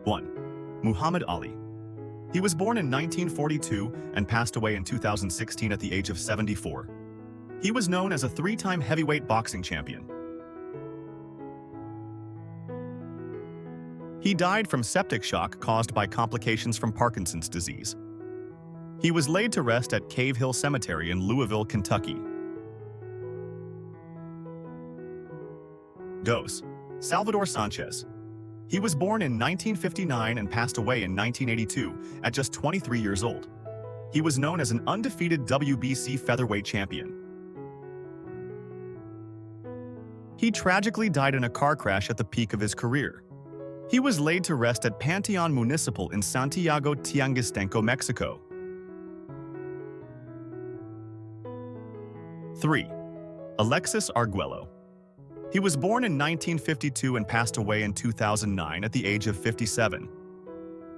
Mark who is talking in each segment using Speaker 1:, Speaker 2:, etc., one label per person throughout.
Speaker 1: 1. Muhammad Ali. He was born in 1942 and passed away in 2016 at the age of 74. He was known as a three-time heavyweight boxing champion. He died from septic shock caused by complications from Parkinson's disease. He was laid to rest at Cave Hill Cemetery in Louisville, Kentucky. 2. Salvador Sanchez. He was born in 1959 and passed away in 1982 at just 23 years old. He was known as an undefeated WBC featherweight champion. He tragically died in a car crash at the peak of his career. He was laid to rest at Panteon Municipal in Santiago Tianguistenco, Mexico. 3. Alexis Arguello. He was born in 1952 and passed away in 2009 at the age of 57.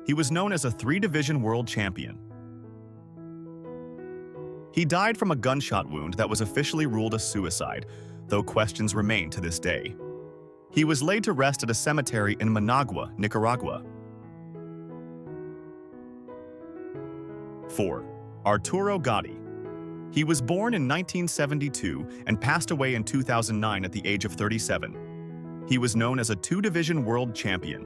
Speaker 1: He was known as a three-division world champion. He died from a gunshot wound that was officially ruled a suicide, though questions remain to this day. He was laid to rest at a cemetery in Managua, Nicaragua. 4. Arturo Gatti. He was born in 1972 and passed away in 2009 at the age of 37. He was known as a two-division world champion.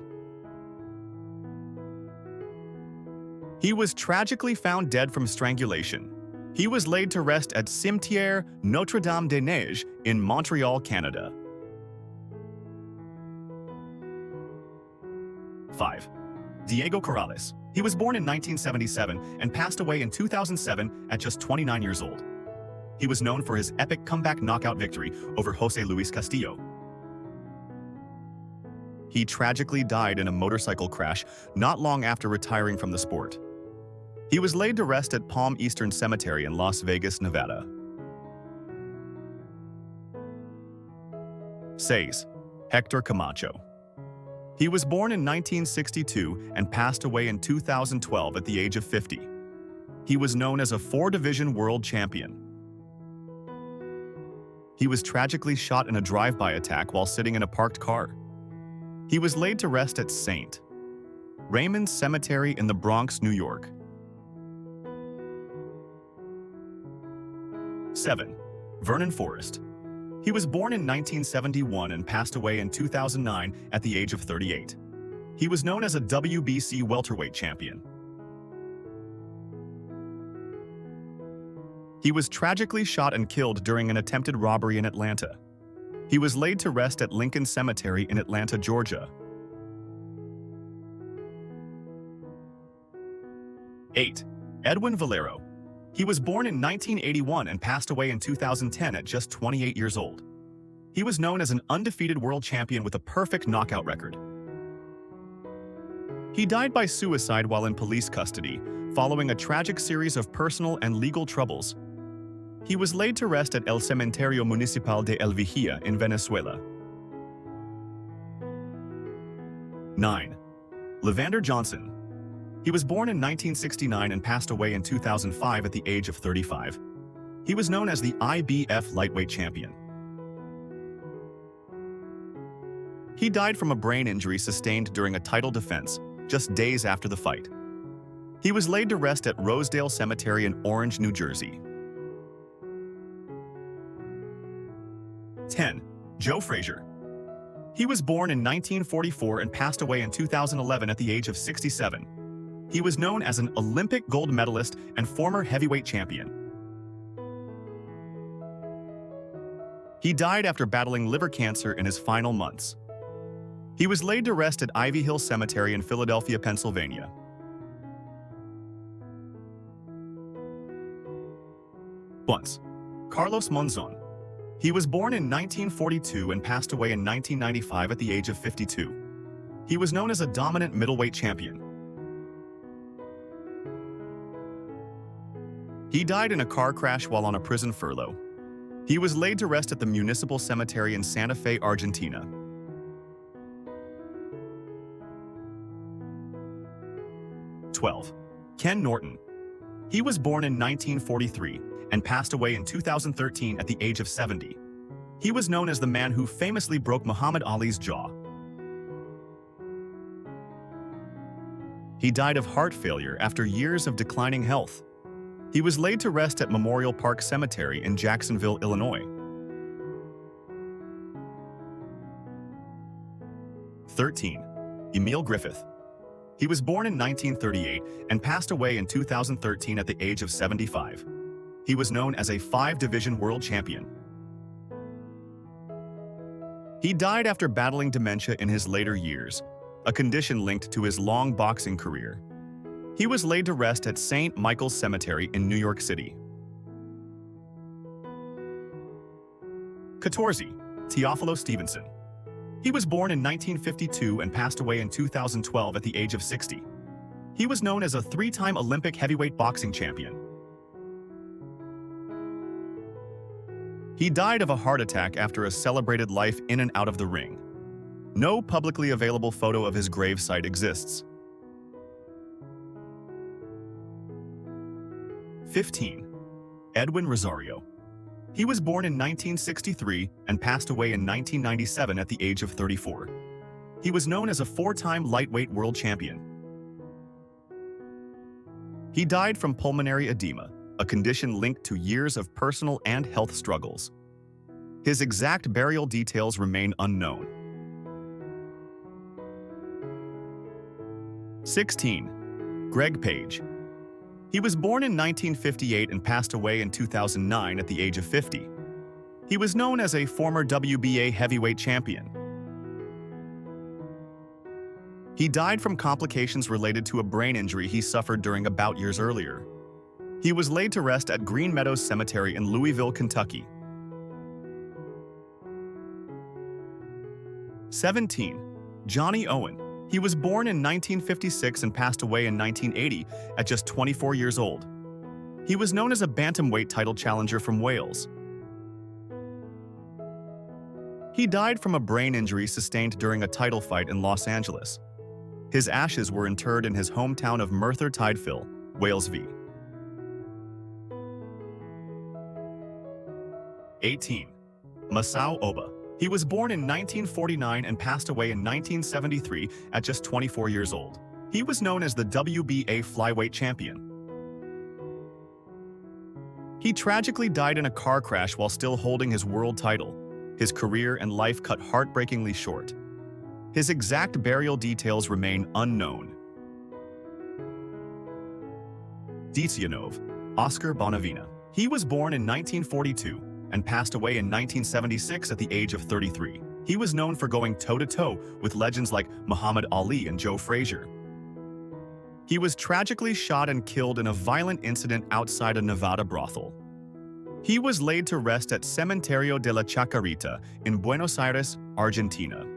Speaker 1: He was tragically found dead from strangulation. He was laid to rest at Cimetière Notre-Dame-des-Neiges in Montreal, Canada. 5. Diego Corrales. He was born in 1977 and passed away in 2007 at just 29 years old. He was known for his epic comeback knockout victory over José Luis Castillo. He tragically died in a motorcycle crash not long after retiring from the sport. He was laid to rest at Palm Eastern Cemetery in Las Vegas, Nevada. 6. Hector Camacho. He was born in 1962 and passed away in 2012 at the age of 50. He was known as a four-division world champion. He was tragically shot in a drive-by attack while sitting in a parked car. He was laid to rest at St. Raymond's Cemetery in the Bronx, New York. 7. Vernon Forrest. He was born in 1971 and passed away in 2009 at the age of 38. He was known as a WBC welterweight champion. He was tragically shot and killed during an attempted robbery in Atlanta. He was laid to rest at Lincoln Cemetery in Atlanta, Georgia. 8. Edwin Valero. He was born in 1981 and passed away in 2010 at just 28 years old. He was known as an undefeated world champion with a perfect knockout record. He died by suicide while in police custody, following a tragic series of personal and legal troubles. He was laid to rest at El Cementerio Municipal de El Vigía in Venezuela. 9. Levander Johnson. He was born in 1969 and passed away in 2005 at the age of 35. He was known as the IBF lightweight champion. He died from a brain injury sustained during a title defense, just days after the fight. He was laid to rest at Rosedale Cemetery in Orange, New Jersey. 10. Joe Frazier. He was born in 1944 and passed away in 2011 at the age of 67. He was known as an Olympic gold medalist and former heavyweight champion. He died after battling liver cancer in his final months. He was laid to rest at Ivy Hill Cemetery in Philadelphia, Pennsylvania. Once. Carlos Monzon. He was born in 1942 and passed away in 1995 at the age of 52. He was known as a dominant middleweight champion. He died in a car crash while on a prison furlough. He was laid to rest at the Municipal Cemetery in Santa Fe, Argentina. 12. Ken Norton. He was born in 1943 and passed away in 2013 at the age of 70. He was known as the man who famously broke Muhammad Ali's jaw. He died of heart failure after years of declining health. He was laid to rest at Memorial Park Cemetery in Jacksonville, Illinois. 13. Emil Griffith. He was born in 1938 and passed away in 2013 at the age of 75. He was known as a 5-division world champion. He died after battling dementia in his later years, a condition linked to his long boxing career. He was laid to rest at St. Michael's Cemetery in New York City. 14. Teofilo Stevenson. He was born in 1952 and passed away in 2012 at the age of 60. He was known as a 3-time Olympic heavyweight boxing champion. He died of a heart attack after a celebrated life in and out of the ring. No publicly available photo of his gravesite exists. 15. Edwin Rosario. He was born in 1963 and passed away in 1997 at the age of 34. He was known as a 4-time lightweight world champion. He died from pulmonary edema, a condition linked to years of personal and health struggles. His exact burial details remain unknown. 16. Greg Page. He was born in 1958 and passed away in 2009 at the age of 50. He was known as a former WBA heavyweight champion. He died from complications related to a brain injury he suffered during a bout years earlier. He was laid to rest at Green Meadows Cemetery in Louisville, Kentucky. 17. Johnny Owen. He was born in 1956 and passed away in 1980 at just 24 years old. He was known as a bantamweight title challenger from Wales. He died from a brain injury sustained during a title fight in Los Angeles. His ashes were interred in his hometown of Merthyr Tydfil, Wales v. 18. Masao Oba. He was born in 1949 and passed away in 1973 at just 24 years old. He was known as the WBA flyweight champion. He tragically died in a car crash while still holding his world title. His career and life cut heartbreakingly short. His exact burial details remain unknown. Dicianov, Oscar Bonavina. He was born in 1942 and passed away in 1976 at the age of 33. He was known for going toe-to-toe with legends like Muhammad Ali and Joe Frazier. He was tragically shot and killed in a violent incident outside a Nevada brothel. He was laid to rest at Cementerio de la Chacarita in Buenos Aires, Argentina.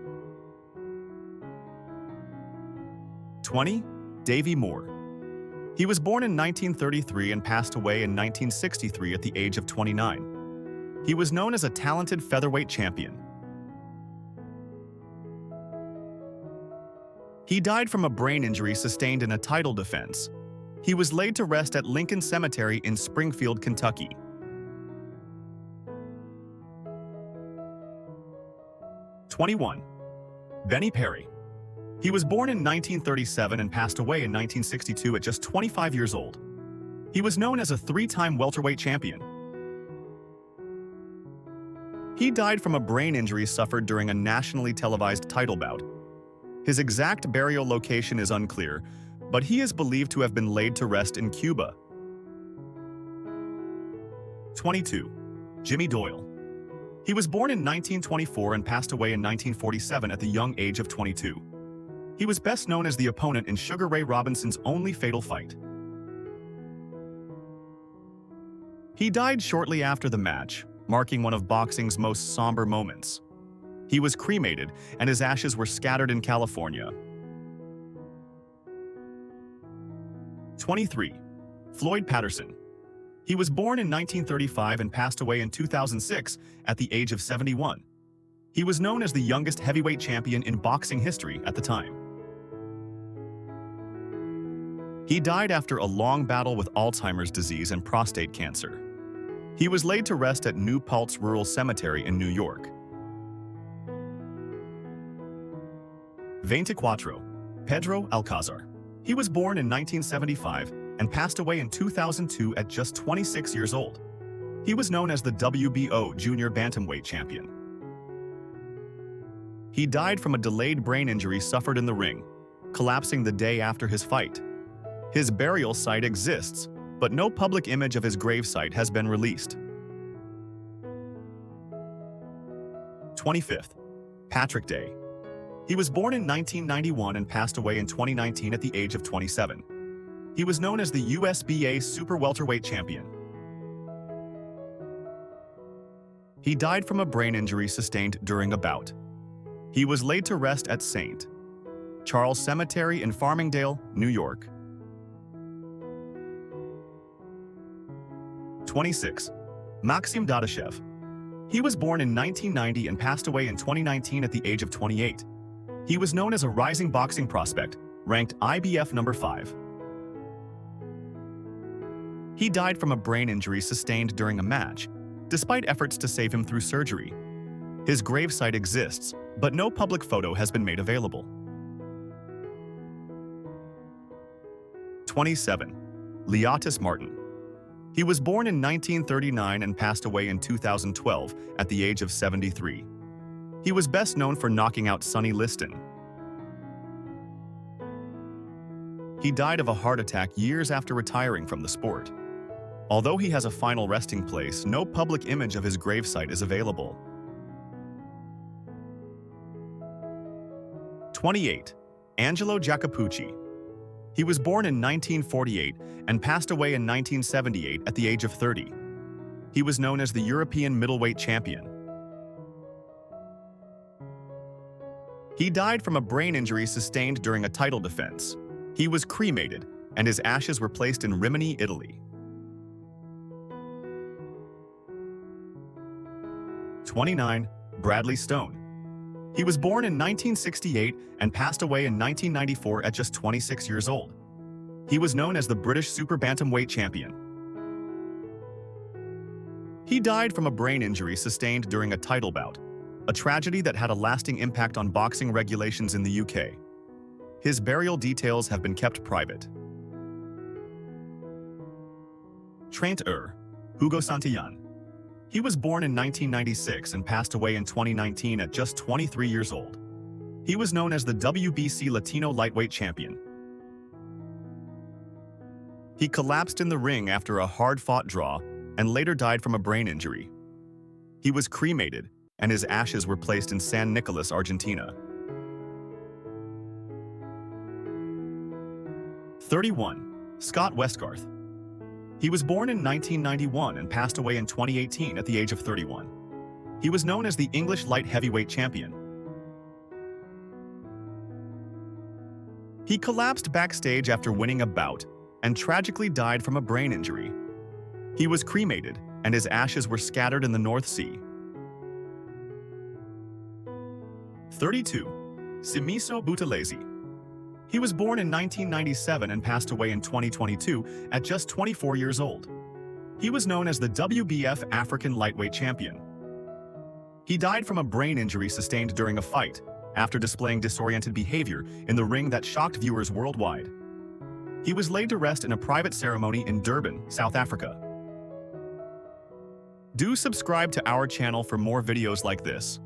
Speaker 1: 20. Davey Moore. He was born in 1933 and passed away in 1963 at the age of 29. He was known as a talented featherweight champion. He died from a brain injury sustained in a title defense. He was laid to rest at Lincoln Cemetery in Springfield, Kentucky. 21. Benny Perry. He was born in 1937 and passed away in 1962 at just 25 years old. He was known as a 3-time welterweight champion. He died from a brain injury suffered during a nationally televised title bout. His exact burial location is unclear, but he is believed to have been laid to rest in Cuba. 22. Jimmy Doyle. He was born in 1924 and passed away in 1947 at the young age of 22. He was best known as the opponent in Sugar Ray Robinson's only fatal fight. He died shortly after the match, marking one of boxing's most somber moments. He was cremated, and his ashes were scattered in California. 23. Floyd Patterson. He was born in 1935 and passed away in 2006 at the age of 71. He was known as the youngest heavyweight champion in boxing history at the time. He died after a long battle with Alzheimer's disease and prostate cancer. He was laid to rest at New Paltz Rural Cemetery in New York. 24. Pedro Alcázar. He was born in 1975 and passed away in 2002 at just 26 years old. He was known as the WBO Junior Bantamweight Champion. He died from a delayed brain injury suffered in the ring, collapsing the day after his fight. His burial site exists, but no public image of his gravesite has been released. 25th, Patrick Day. He was born in 1991 and passed away in 2019 at the age of 27. He was known as the USBA Super Welterweight Champion. He died from a brain injury sustained during a bout. He was laid to rest at St. Charles Cemetery in Farmingdale, New York. 26. Maxim Dadashev. He was born in 1990 and passed away in 2019 at the age of 28. He was known as a rising boxing prospect, ranked IBF number 5. He died from a brain injury sustained during a match, despite efforts to save him through surgery. His gravesite exists, but no public photo has been made available. 27. Leotis Martin. He was born in 1939 and passed away in 2012 at the age of 73. He was best known for knocking out Sonny Liston. He died of a heart attack years after retiring from the sport. Although he has a final resting place, no public image of his gravesite is available. 28. Angelo Jacopucci. He was born in 1948 and passed away in 1978 at the age of 30. He was known as the European middleweight champion. He died from a brain injury sustained during a title defense. He was cremated, and his ashes were placed in Rimini, Italy. 29. Bradley Stone. He was born in 1968 and passed away in 1994 at just 26 years old. He was known as the British Super Bantamweight Champion. He died from a brain injury sustained during a title bout, a tragedy that had a lasting impact on boxing regulations in the UK. His burial details have been kept private. Trent Hugo Santillan. He was born in 1996 and passed away in 2019 at just 23 years old. He was known as the WBC Latino Lightweight Champion. He collapsed in the ring after a hard-fought draw and later died from a brain injury. He was cremated, and his ashes were placed in San Nicolas, Argentina. 31. Scott Westgarth. He was born in 1991 and passed away in 2018 at the age of 31. He was known as the English light heavyweight champion. He collapsed backstage after winning a bout and tragically died from a brain injury. He was cremated, and his ashes were scattered in the North Sea. 32. Simiso Buthelezi. He was born in 1997 and passed away in 2022 at just 24 years old. He was known as the WBF African Lightweight Champion. He died from a brain injury sustained during a fight after displaying disoriented behavior in the ring that shocked viewers worldwide. He was laid to rest in a private ceremony in Durban, South Africa. Do subscribe to our channel for more videos like this.